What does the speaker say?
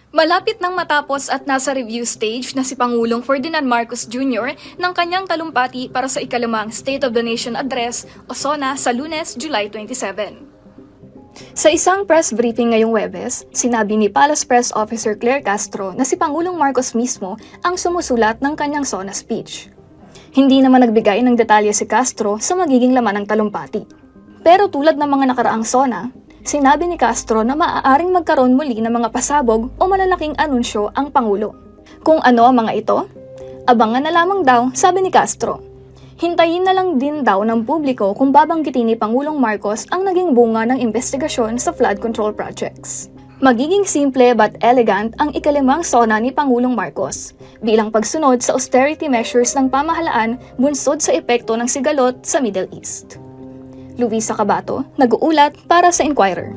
Malapit nang matapos at nasa review stage na si Pangulong Ferdinand Marcos Jr. ng kanyang talumpati para sa ikalimang State of the Nation Address o SONA sa Lunes, July 27. Sa isang press briefing ngayong Huwebes, sinabi ni Palace Press Officer Claire Castro na si Pangulong Marcos mismo ang sumusulat ng kanyang SONA speech. Hindi naman nagbigay ng detalye si Castro sa magiging laman ng talumpati. Pero tulad ng mga nakaraang SONA, sinabi ni Castro na maaaring magkaroon muli ng mga pasabog o malalaking anunsyo ang Pangulo. Kung ano ang mga ito? Abangan na lamang daw, sabi ni Castro. Hintayin na lang din daw ng publiko kung babanggitin ni Pangulong Marcos ang naging bunga ng investigasyon sa flood control projects. Magiging simple but elegant ang ikalimang SONA ni Pangulong Marcos bilang pagsunod sa austerity measures ng pamahalaan bunsod sa epekto ng sigalot sa Middle East. Luisa Cabato, nag-uulat para sa Inquirer.